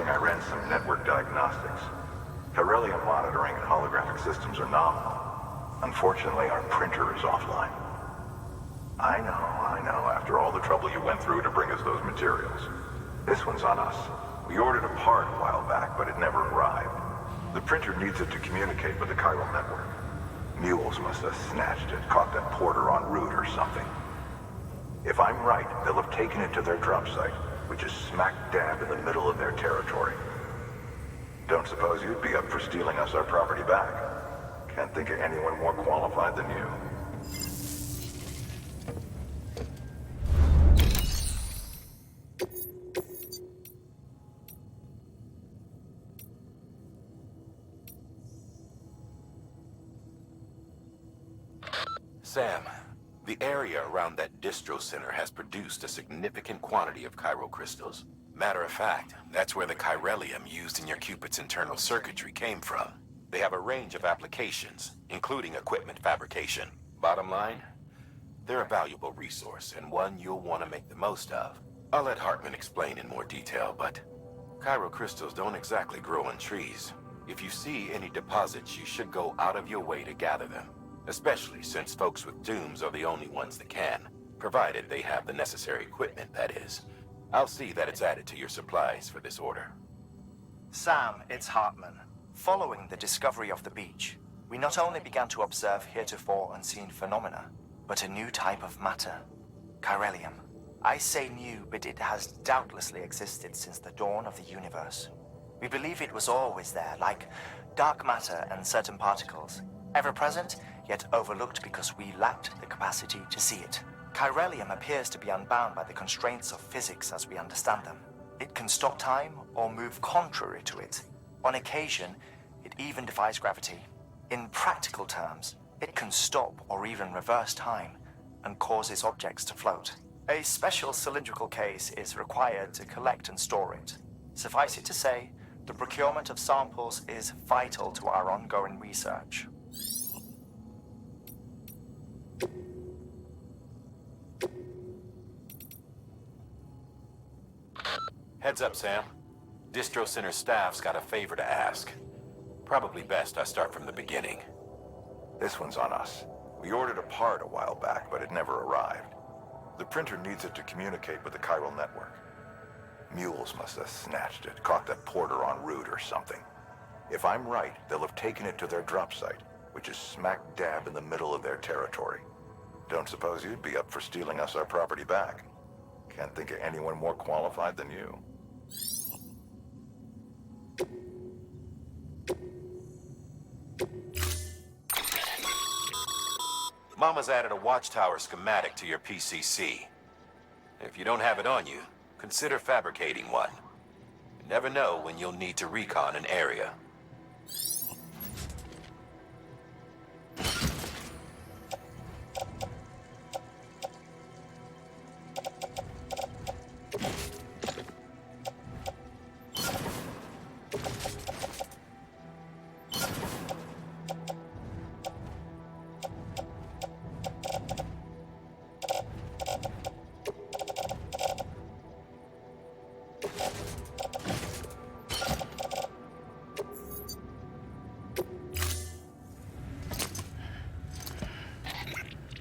requesting I ran some network diagnostics. Chiralium monitoring and holographic systems are nominal. Unfortunately, our printer is offline. I know, after all the trouble you went through to bring us those materials. This one's on us. We ordered a part a while back, but it never arrived. The printer needs it to communicate with the chiral network. Mules must have snatched it, caught that porter en route or something. If I'm right, they'll have taken it to their drop site, which is smack dab in the middle of their territory. Don't suppose you'd be up for stealing us our property back? Can't think of anyone more qualified than you. Sam, the area around that distro center has produced a significant quantity of chiral crystals. Matter of fact, that's where the chiralium used in your Cupid's internal circuitry came from. They have a range of applications, including equipment fabrication. Bottom line, they're a valuable resource and one you'll want to make the most of. I'll let Hartman explain in more detail, but chiral crystals don't exactly grow on trees. If you see any deposits, you should go out of your way to gather them. Especially since folks with dooms are the only ones that can, provided they have the necessary equipment, that is. I'll see that it's added to your supplies for this order. Sam, it's Hartman. Following the discovery of the beach, we not only began to observe heretofore unseen phenomena, but a new type of matter. Chiralium. I say new, but it has doubtlessly existed since the dawn of the universe. We believe it was always there, like dark matter and certain particles. Ever present, yet overlooked because we lacked the capacity to see it. Chiralium appears to be unbound by the constraints of physics as we understand them. It can stop time or move contrary to it. On occasion, it even defies gravity. In practical terms, it can stop or even reverse time and causes objects to float. A special cylindrical case is required to collect and store it. Suffice it to say, the procurement of samples is vital to our ongoing research. Heads up, Sam. Distro Center staff's got a favor to ask. Probably best I start from the beginning. This one's on us. We ordered a part a while back, but it never arrived. The printer needs it to communicate with the chiral network. Mules must have snatched it, caught that porter en route or something. If I'm right, they'll have taken it to their drop site, which is smack dab in the middle of their territory. Don't suppose you'd be up for stealing us our property back? Can't think of anyone more qualified than you. Mama's added a watchtower schematic to your PCC. If you don't have it on you, consider fabricating one. You never know when you'll need to recon an area.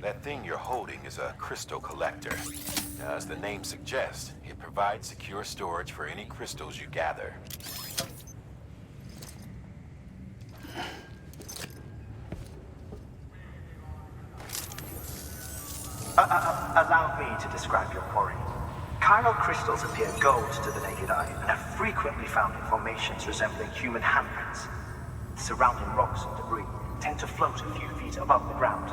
That thing you're holding is a crystal collector. Now, as the name suggests, it provides secure storage for any crystals you gather. Allow me to describe your quarry. Chiral crystals appear gold to the naked eye and are frequently found in formations resembling human handprints. Surrounding rocks and debris tend to float a few feet above the ground.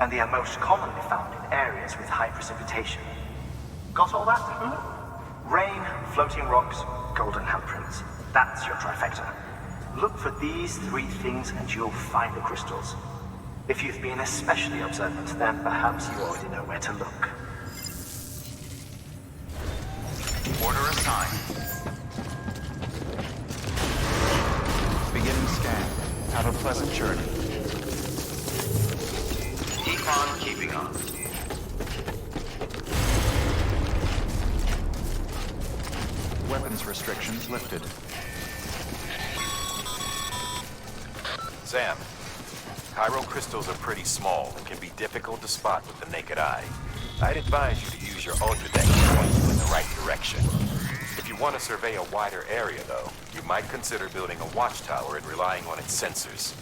And they are most commonly found in areas with high precipitation. Got all that? Rain, floating rocks, golden handprints. That's your trifecta. Look for these three things and you'll find the crystals. If you've been especially observant, then perhaps you already know where to look. Order assigned. Beginning scan. Have a pleasant journey. Econ keeping on. Weapons access restrictions lifted. Sam, Chiral crystals are pretty small and can be difficult to spot with the naked eye. I'd advise you to use your ultra-deck to point you in the right direction. If you want to survey a wider area, though, you might consider building a watchtower and relying on its sensors.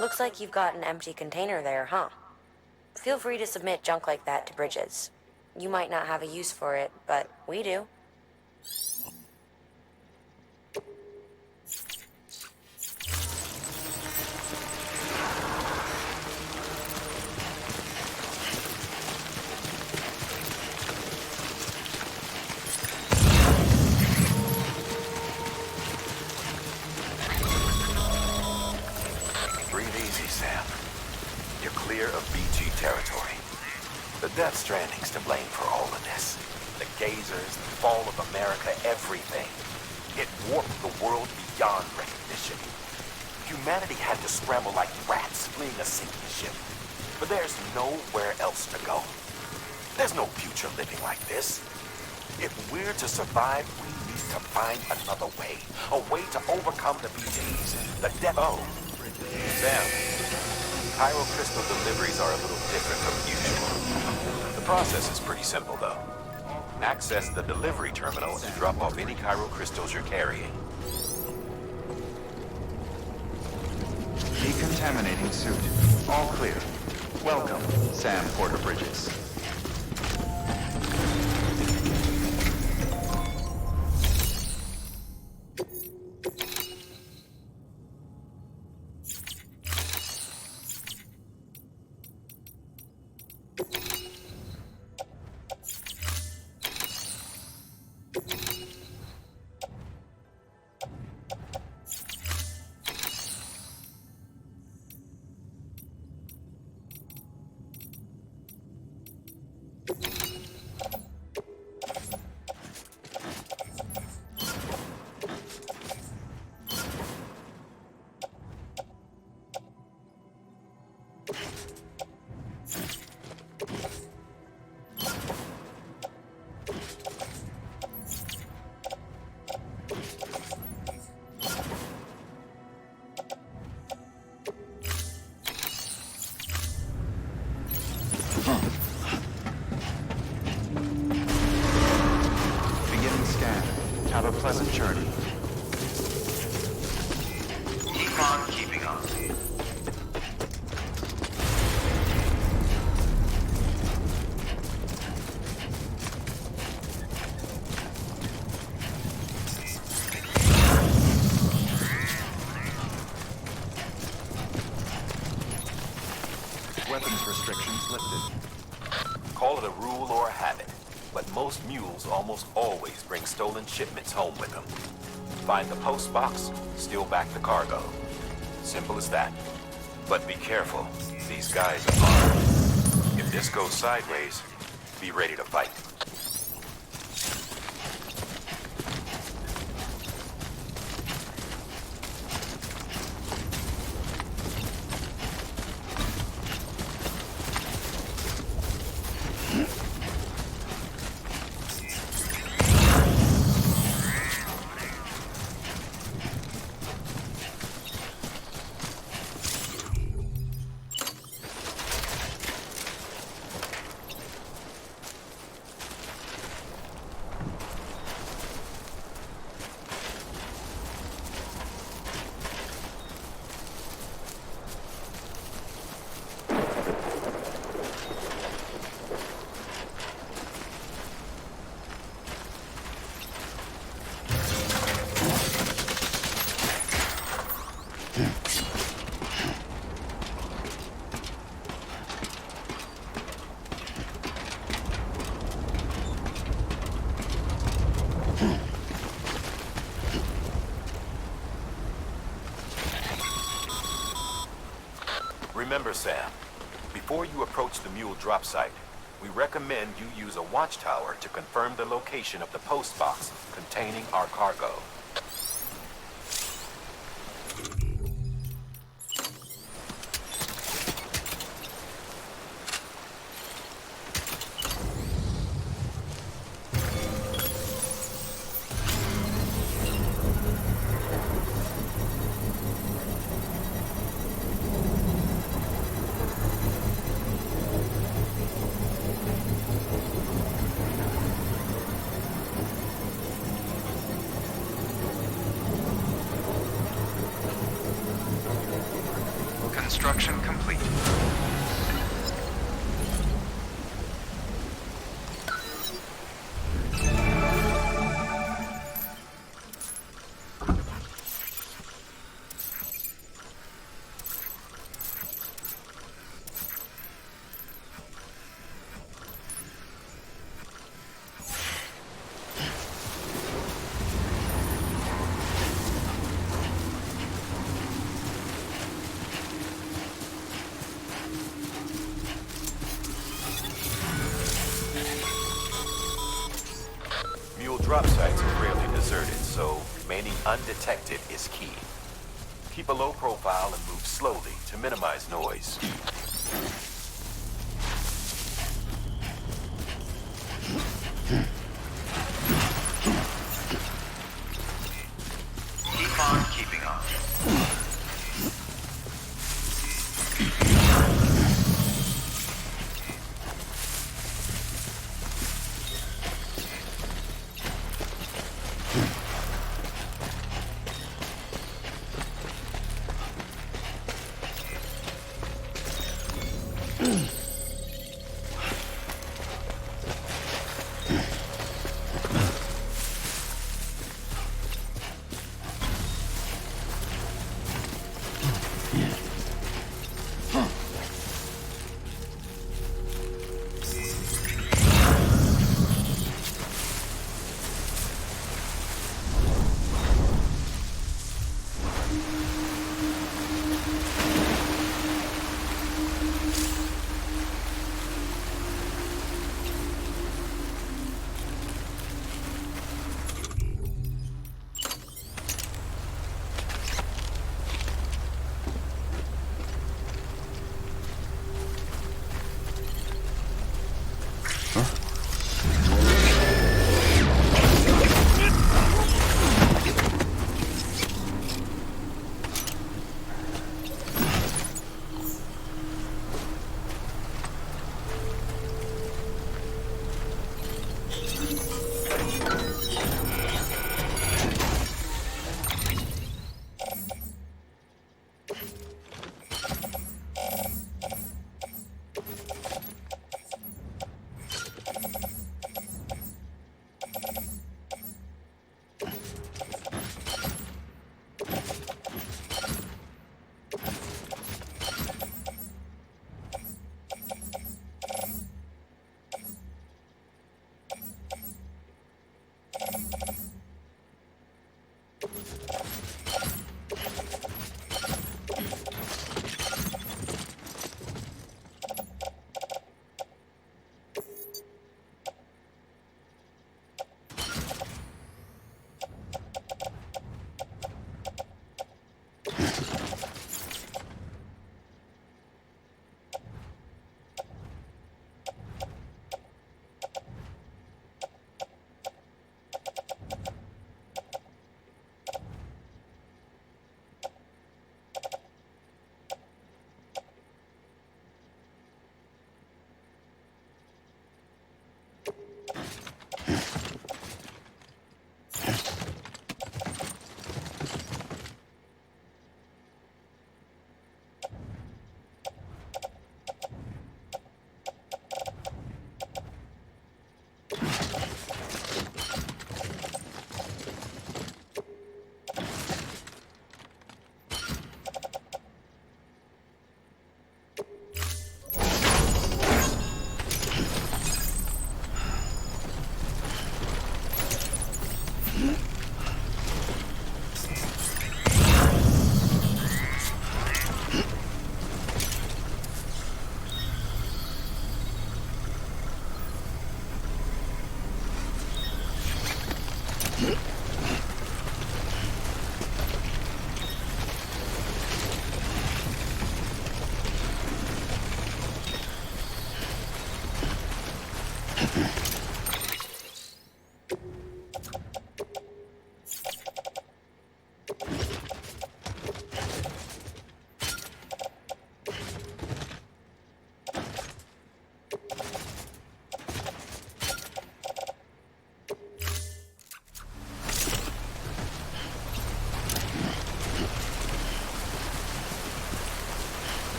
Looks like you've got an empty container there, huh? Feel free to submit junk like that to Bridges. You might not have a use for it, but we do. Territory. The Death Stranding's to blame for all of this. The gazers, the fall of America, everything. It warped the world beyond recognition. Humanity had to scramble like rats fleeing a sinking ship. But there's nowhere else to go. There's no future living like this. If we're to survive, we need to find another way. A way to overcome the BTs, the death. Oh, Sam. Chiral crystal deliveries are a little different from usual. The process is pretty simple, though. Access the delivery terminal and drop off any chiral crystals you're carrying. Decontaminating suit. All clear. Welcome, Sam Porter Bridges. Beginning scan. Have a pleasant journey. Keep on keeping on. Call it a rule or a habit, but most mules almost always bring stolen shipments home with them. Find the post box, steal back the cargo. Simple as that. But be careful. These guys are armed. If this goes sideways, be ready to fight. Remember, Sam, before you approach the mule drop site, we recommend you use a watchtower to confirm the location of the post box containing our cargo. Construction complete. Drop sites are rarely deserted, so remaining undetected is key. Keep a low profile and move slowly to minimize noise. Keep on keeping on.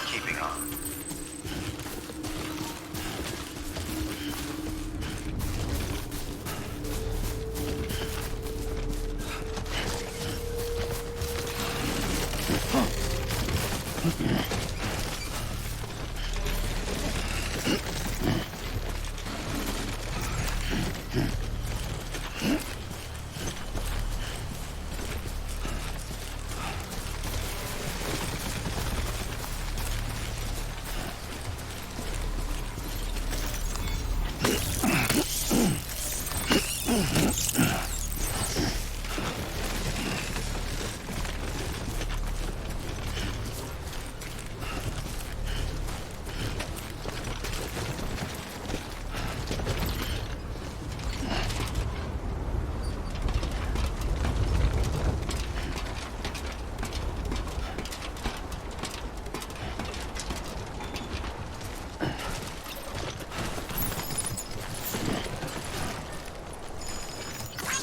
Keeping on.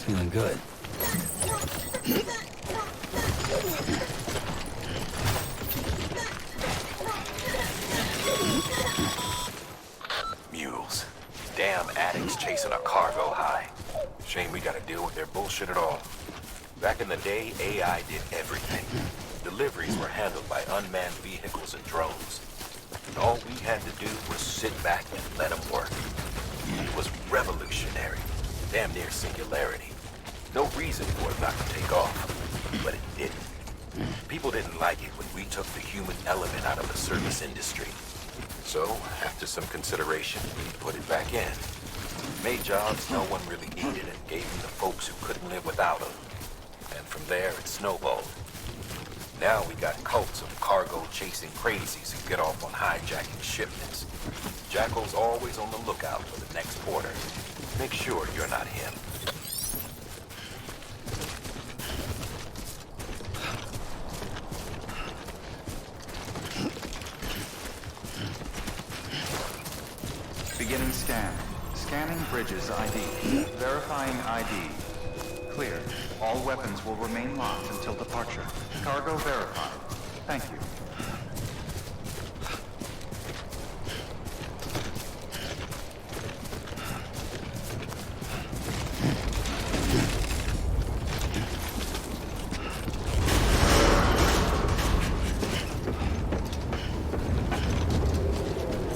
Feeling good. Mules. Damn addicts chasing a cargo high. Shame we gotta deal with their bullshit at all. Back in the day, AI did everything. Deliveries were handled by unmanned vehicles and drones. And all we had to do was sit back and let them work. It was revolutionary. Damn near singularity. No reason for it not to take off, but it didn't. People didn't like it when we took the human element out of the service industry. So, after some consideration, we put it back in. Made jobs no one really needed and gave them to folks who couldn't live without them. And from there, it snowballed. Now we got cults of cargo-chasing crazies who get off on hijacking shipments. Jackal's always on the lookout for the next order. Make sure you're not him. Beginning scan. Scanning bridges ID. Verifying ID. Clear. All weapons will remain locked until departure. Cargo verified. Thank you.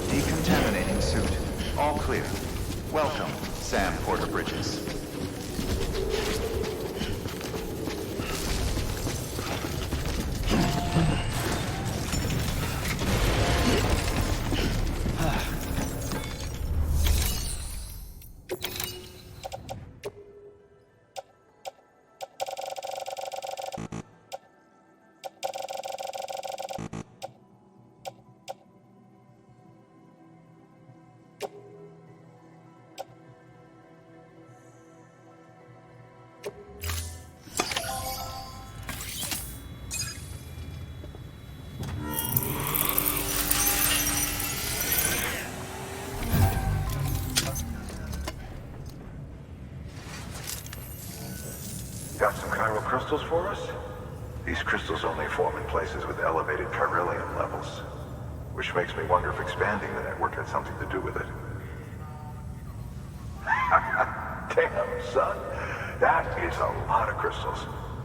Decontaminating suit. All clear. Welcome, Sam Porter Bridges. chiral crystals for us? These crystals only form in places with elevated chiralium levels, which makes me wonder if expanding the network had something to do with it. Damn, son. That is a lot of crystals.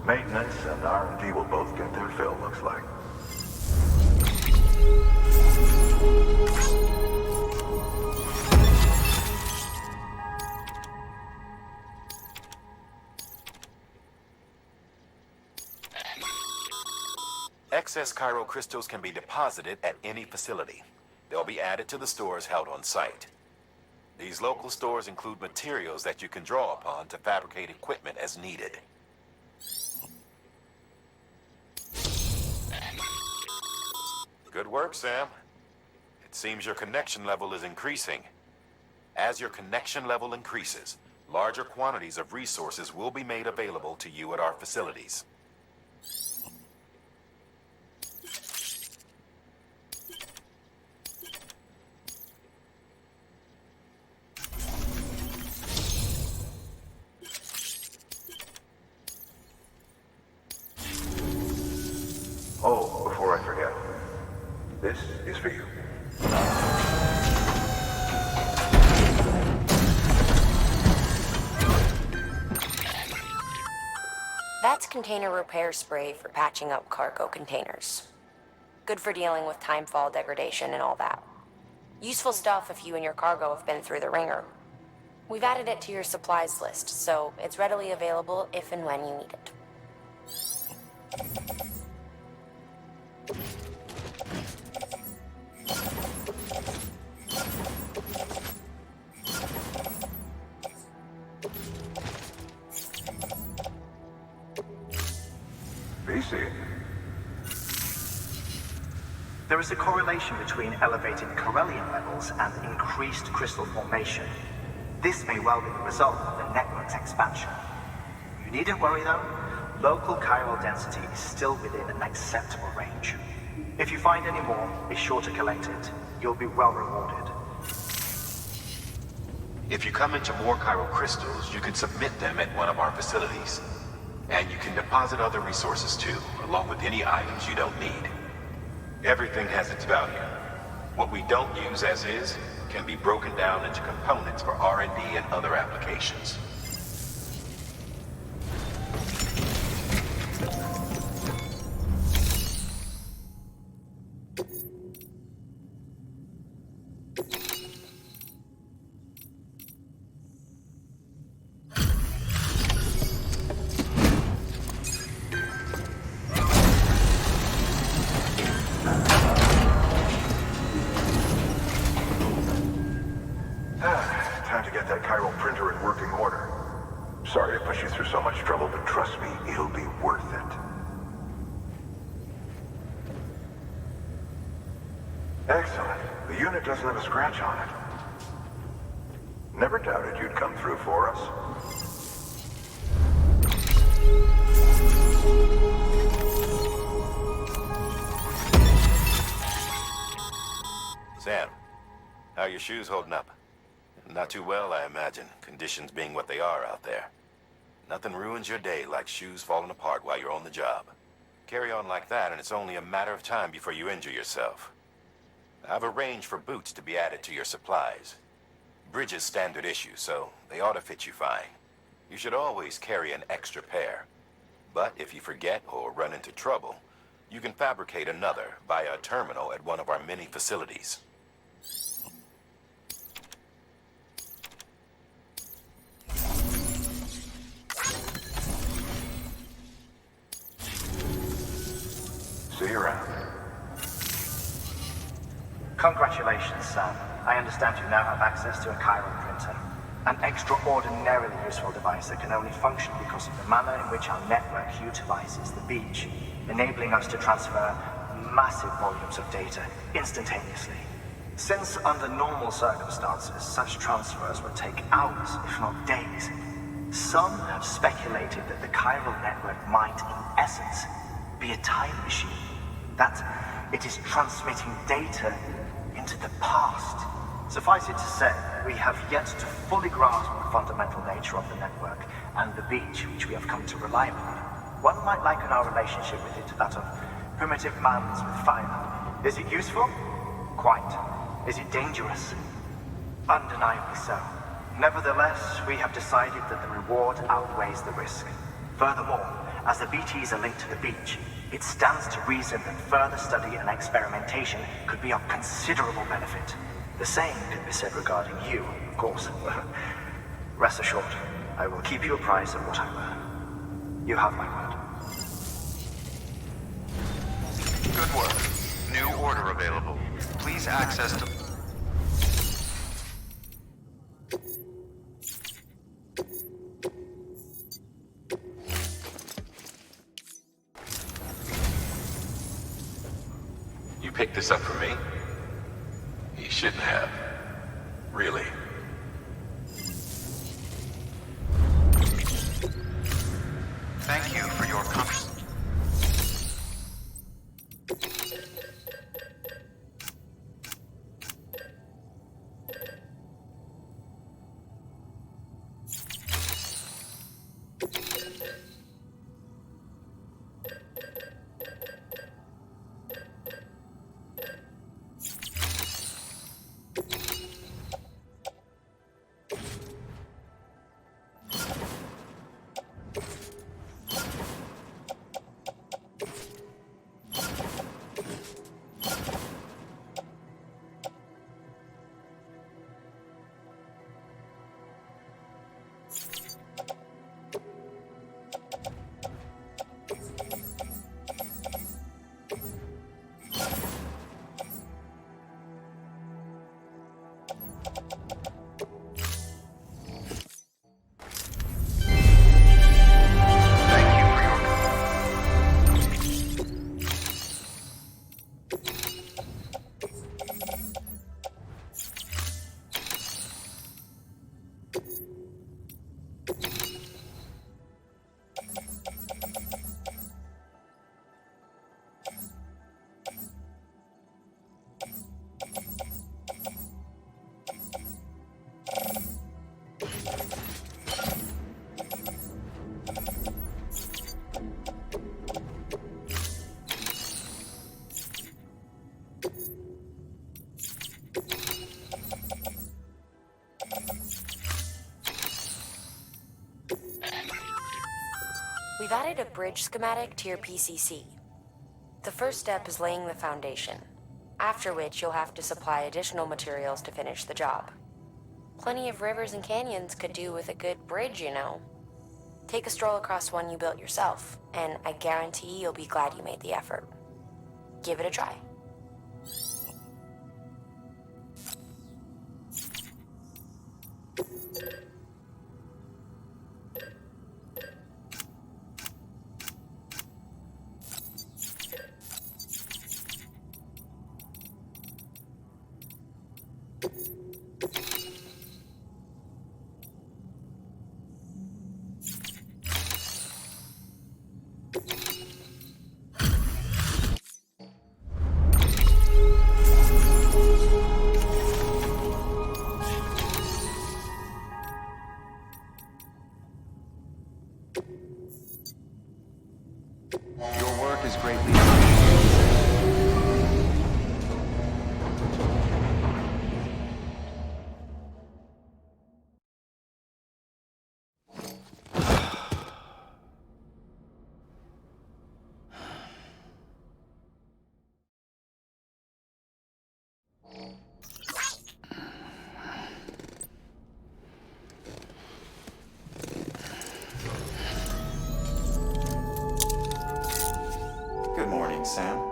Maintenance and R&D will both get their fill, looks like. Excess chiral crystals can be deposited at any facility. They'll be added to the stores held on site. These local stores include materials that you can draw upon to fabricate equipment as needed. Good work, Sam. It seems your connection level is increasing. As your connection level increases, larger quantities of resources will be made available to you at our facilities. Oh, before I forget, this is for you. That's container repair spray for patching up cargo containers. Good for dealing with timefall degradation and all that. Useful stuff if you and your cargo have been through the ringer. We've added it to your supplies list, so it's readily available if and when you need it. VC. There is a correlation between elevated chiralium levels and increased crystal formation. This may well be the result of the network's expansion. You needn't worry though. Local chiral density is still within an acceptable range. If you find any more, be sure to collect it. You'll be well rewarded. If you come into more chiral crystals, you can submit them at one of our facilities. And you can deposit other resources too, along with any items you don't need. Everything has its value. What we don't use as is can be broken down into components for R&D and other applications. Time to get that chiral printer in working order. Sorry to push you through so much trouble, but trust me, it'll be worth it. Excellent. The unit doesn't have a scratch on it. Never doubted you'd come through for us. Sam, how are your shoes holding up? Not too well, I imagine, conditions being what they are out there. Nothing ruins your day like shoes falling apart while you're on the job. Carry on like that and it's only a matter of time before you injure yourself. I've arranged for boots to be added to your supplies. Bridges standard issue, so they ought to fit you fine. You should always carry an extra pair. But if you forget or run into trouble, you can fabricate another via a terminal at one of our many facilities. See you around. Congratulations, Sam. I understand you now have access to a chiral printer. An extraordinarily useful device that can only function because of the manner in which our network utilizes the beach, enabling us to transfer massive volumes of data instantaneously. Since under normal circumstances, such transfers would take hours, if not days, some have speculated that the chiral network might, in essence, be a time machine. That it is transmitting data into the past. Suffice it to say, we have yet to fully grasp the fundamental nature of the network and the beach which we have come to rely upon. might liken our relationship with it to that of primitive man's with fire. Is it useful? Quite. Is it dangerous? Undeniably so. Nevertheless, we have decided that the reward outweighs the risk. Furthermore, as the BTs are linked to the beach, it stands to reason that further study and experimentation could be of considerable benefit. The same could be said regarding you, of course. Rest assured, I will keep you apprised of what I learn. You have my word. Good work. New order available. Please access to... You picked this up for me? You shouldn't have. Really. Thank you for your contribution. We've added a bridge schematic to your PCC. The first step is laying the foundation, after which you'll have to supply additional materials to finish the job. Plenty of rivers and canyons could do with a good bridge, you know. Take a stroll across one you built yourself, and I guarantee you'll be glad you made the effort. Give it a try. Your work is greatly appreciated. Good morning, Sam.